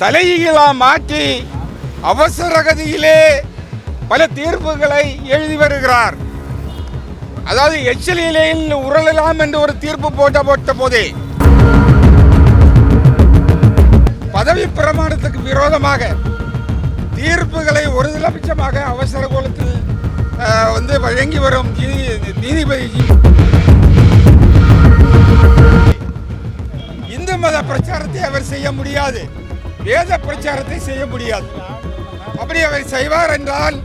தலைகீழாக மாற்றி அவசரகதியிலே பல தீர்ப்புகளை எழுதி வருகிறார். அதாவது எச்சில் இலையில் உருளலாம் என்று ஒரு தீர்ப்பு போட்ட போதே பதவி பிரமாணத்துக்கு விரோதமாக தீர்ப்புகளை ஒரு லட்சமாக அவசர கோலத்தில் வழங்கி வரும் நீதிபதி இந்து மத பிரச்சாரத்தை அவர் செய்ய முடியாது, வேத பிரச்சாரத்தை செய்ய முடியாது. அப்படி அவர் செய்வார் என்றால்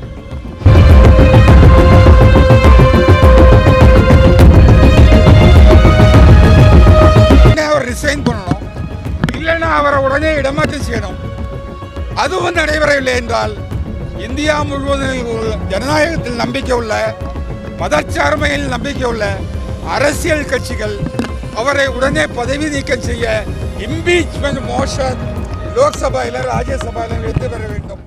அவர் ரிசைன் பண்ணணும், இல்லைன்னா அவரை உடனே இடமாற்றம் செய்யணும். அதுவும் நடைபெறவில்லை என்றால் இந்தியா முழுவதும் ஜனநாயகத்தில் நம்பிக்கை உள்ள, மதச்சார்மையில் நம்பிக்கை உள்ள அரசியல் கட்சிகள் அவரை உடனே பதவி நீக்கம் செய்ய இம்பீச்மெண்ட் மோஷன் லோக்சபையில் ராஜ்யசபையில் எடுத்து வர வேண்டும்.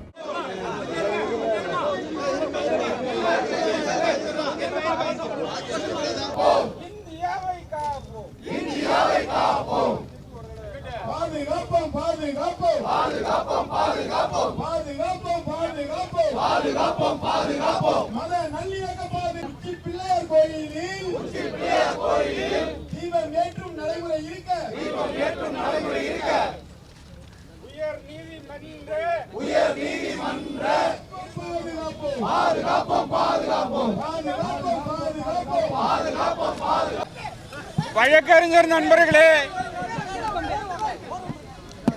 வழக்கறிஞர் நண்பர்களே,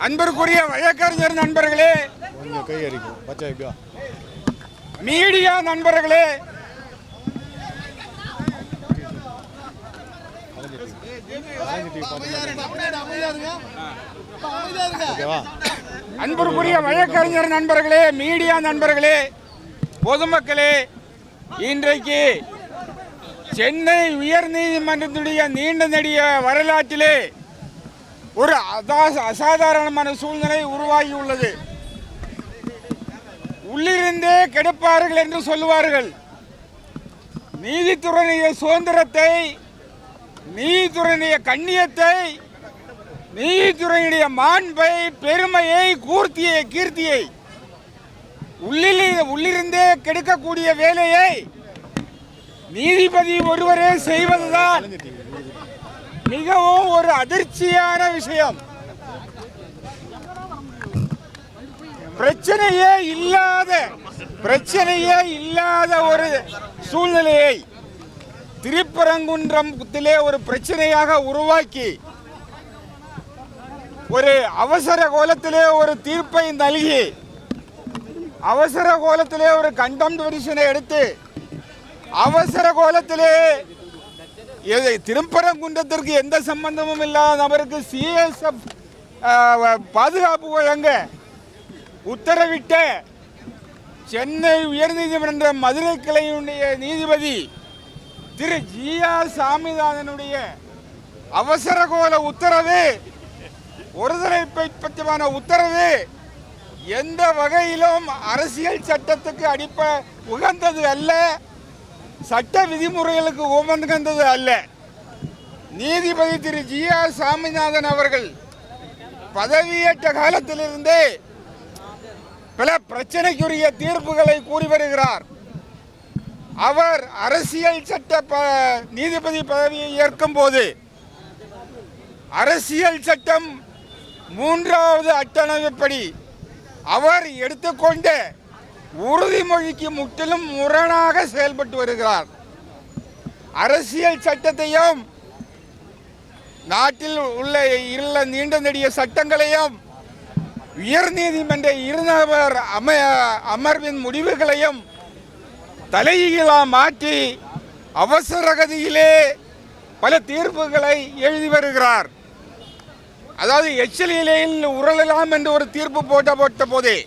அன்பிற்குரிய வழக்கறிஞர் நண்பர்களே, மீடியா நண்பர்களே, அன்பிற்குரிய வழக்கறிஞர் நண்பர்களே, மீடியா நண்பர்களே, பொதுமக்களே, இன்றைக்கு சென்னை உயர்நீதிமன்றத்துடைய நீண்ட நெடிய வரலாற்றிலே ஒரு அசாதாரணமான சூழ்நிலை உருவாகியுள்ளது. உள்ளிருந்தே கெடுப்பார்கள் என்று சொல்லுவார்கள். நீதித்துறையினுடைய சுதந்திரத்தை, நீதித்துறையினுடைய கண்ணியத்தை, நீதித்துறையினுடைய மாண்பை, பெருமையை, கீர்த்தியை உள்ளிருந்தே கெடுக்கக்கூடிய வேலையை நீதிபதி ஒருவரே செய்வதுதான் மிகவும் ஒரு அதிர்ச்சியான விஷயம். பிரச்சனையே இல்லாத ஒரு சூழ்நிலையை திருப்பரங்குன்றத்திலே ஒரு பிரச்சனையாக உருவாக்கி ஒரு அவசர கோலத்திலே ஒரு தீர்ப்பை நல்கி அவசர கோலத்திலே ஒரு கண்டெம்ட் பெட்டிஷனை எடுத்து அவசர கோலத்திலே திருப்பரங்குன்றத்திற்கு எந்த சம்பந்தமும் இல்லாத நபருக்கு சிஎஸ்எஃப் பாதுகாப்பு வழங்க உத்தரவிட்ட சென்னை உயர்நீதிமன்ற மதுரை கிளையினுடைய நீதிபதி திரு ஜி.ஆர். சாமிநாதனுடைய அவசர கோல உத்தரவு, ஒருதலை பட்சமான உத்தரவு எந்த வகையிலும் அரசியல் சட்டத்துக்கு உகந்தது அல்ல, சட்ட விதிமுறைகளுக்கு உகந்தது அல்ல. நீதிபதி திரு ஜி.ஆர். சாமிநாதன் அவர்கள் பதவியேற்ற காலத்திலிருந்தே பல பிரச்சனைக்குரிய தீர்ப்புகளை கூறி வருகிறார். அவர் அரசியல் சட்ட நீதிபதி பதவியை ஏற்கும் போது அரசியல் சட்டம் 3வது அட்டவணைப்படி அவர் எடுத்துக்கொண்ட உறுதிமொழிக்கு முற்றிலும் முரணாக செயல்பட்டு வருகிறார். அரசியல் சட்டத்தையும் நாட்டில் உள்ள நீண்ட நெடிய சட்டங்களையும் உயர்நீதிமன்ற இருநபர் அமர்வின் முடிவுகளையும் தலைகீழாக மாற்றி அவசரகதியிலே பல தீர்ப்புகளை எழுதி வருகிறார். அதாவது எச்சில் இலையில் உருளலாம் என்று ஒரு தீர்ப்பு போட்ட போதே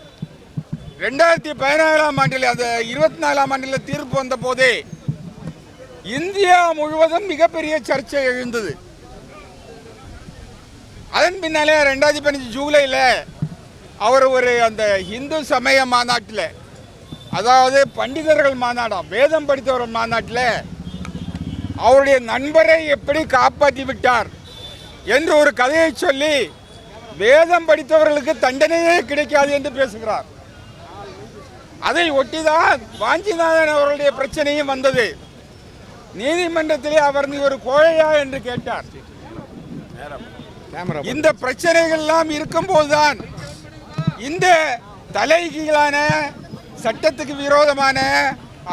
2017ஆம் ஆண்டில், அது 24ஆம் ஆண்டில் தீர்ப்பு வந்த போதே இந்தியா முழுவதும் மிகப்பெரிய சர்ச்சை எழுந்தது. அதன் பின்னாலே 2015 ஜூலையில் அவர் அந்த இந்து சமய மாநாட்டில், அதாவது பண்டிதர்கள் மாநாடாம், வேதம் படித்தவர் மாநாட்டில் அவருடைய நண்பரை எப்படி காப்பாற்றி விட்டார் என்று ஒரு கதையை சொல்லி வேதம் படித்தவர்களுக்கு தண்டனையே கிடைக்காது என்று பேசுகிறார். அதை ஒட்டிதான் வாஞ்சிநாதன் அவர்களுடைய பிரச்சனையும் வந்தது. நீதிமன்றத்திலே அவர் நீ ஒரு கோழையா என்று கேட்டார். இந்த பிரச்சனைகள் எல்லாம் இருக்கும் போதுதான் இந்த தலைகீழான சட்டத்துக்கு விரோதமான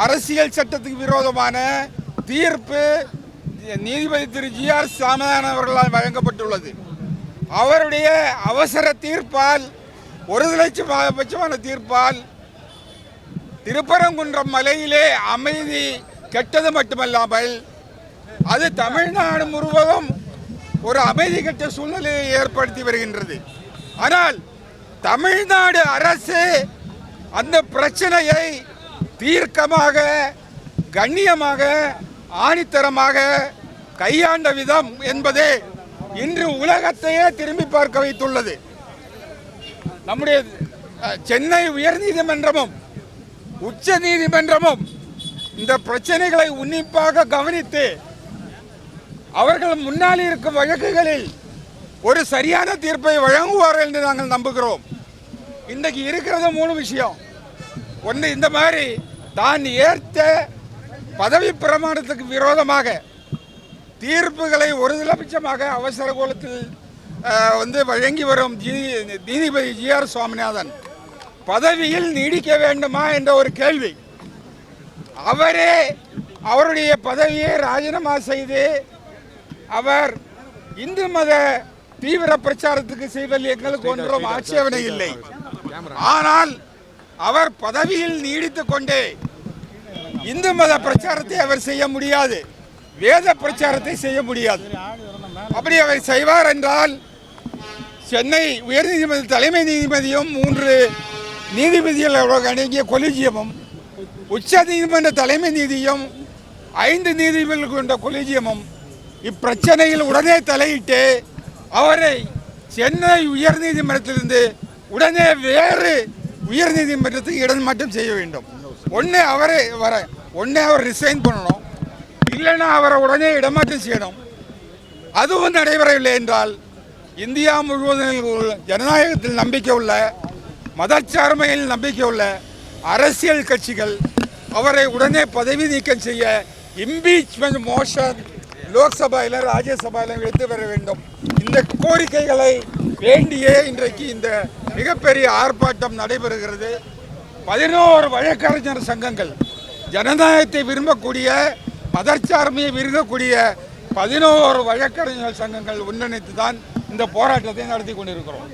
அரசியல் சட்டத்துக்கு விரோதமான தீர்ப்பு நீதிபதி திரு GR சாமிநாதன் அவர்களால் வழங்கப்பட்டுள்ளது. அவருடைய அவசர தீர்ப்பால், ஒருதலைபட்சமான தீர்ப்பால் திருப்பரங்குன்றம் மலையிலே அமைதி கெட்டது மட்டுமல்லாமல் அது தமிழ்நாடு முழுவதும் ஒரு அமைதி கெட்ட சூழ்நிலையை ஏற்படுத்தி வருகின்றது. ஆனால் தமிழ்நாடு அரசு அந்த பிரச்சனையை தீர்க்கமாக, கண்ணியமாக, ஆணித்தரமாக கையாண்ட விதம் என்பது இன்று உலகத்தையே திரும்பி பார்க்க வைத்துள்ளது. நம்முடைய சென்னை உயர்நீதிமன்றமும் உச்ச நீதிமன்றமும் இந்த பிரச்சனைகளை உன்னிப்பாக கவனித்து அவர்கள் முன்னால் இருக்கும் வழக்குகளில் ஒரு சரியான தீர்ப்பை வழங்குவார்கள் என்று நாங்கள் நம்புகிறோம். இன்றைக்கு இருக்கிறது 3 விஷயம். ஒன்று, இந்த மாதிரி தான் ஏற்ற பதவி பிரமாணத்துக்கு விரோதமாக தீர்ப்புகளை ஒருதலைபட்சமாக அவசர கோலத்தில் வழங்கி வரும் நீதிபதி GR சுவாமிநாதன் பதவியில் நீடிக்க வேண்டுமா என்ற ஒரு கேள்வி. அவரே அவருடைய பதவியை ராஜினாமா செய்து அவர் இந்து மத தீவிர பிரச்சாரத்துக்கு செய்வதில் எங்களுக்கு ஒன்றும் ஆட்சேபனை இல்லை. ஆனால் அவர் பதவியில் நீடித்துக் கொண்டே இந்து மத பிரச்சாரத்தை அவர் செய்ய முடியாது, வேத பிரச்சாரத்தை செய்ய முடியாது. அப்படி அவர் செய்வார் என்றால் சென்னை உயர்நீதிமன்ற தலைமை நீதிபதியும் 3 நீதிபதிகள் அடங்கிய கொலிஜியமும், உச்ச நீதிமன்ற தலைமை நீதியும் 5 நீதிபதிகள் கொண்ட கொலிஜியமும் இப்பிரச்சனையில் உடனே தலையிட்டு அவரை சென்னை உயர்நீதிமன்றத்திலிருந்து உடனே வேறு உயர்நீதிமன்றத்துக்கு இடமாற்றம் செய்ய வேண்டும். ஒன்று அவர் ரிசைன் பண்ணணும், இல்லைன்னா அவரை உடனே இடமாற்றம் செய்யணும். அதுவும் நடைபெறவில்லை என்றால் இந்தியா முழுவதும் ஜனநாயகத்தில் நம்பிக்கை உள்ள, மதச்சார்மையில் நம்பிக்கை உள்ள அரசியல் கட்சிகள் அவரை உடனே பதவி நீக்கம் செய்ய இம்பீச்மெண்ட் மோஷன் லோக்சபையில் ராஜ்யசபையில் எடுத்து வர வேண்டும். இந்த கோரிக்கைகளை வேண்டியே இன்றைக்கு இந்த மிகப்பெரிய ஆர்ப்பாட்டம் நடைபெறுகிறது. 11 வழக்கறிஞர் சங்கங்கள், ஜனநாயகத்தை விரும்பக்கூடிய, மதச்சார்மையை விரும்பக்கூடிய 11 வழக்கறிஞர் சங்கங்கள் ஒன்றிணைத்து தான் இந்த போராட்டத்தை நடத்தி கொண்டிருக்கிறோம்.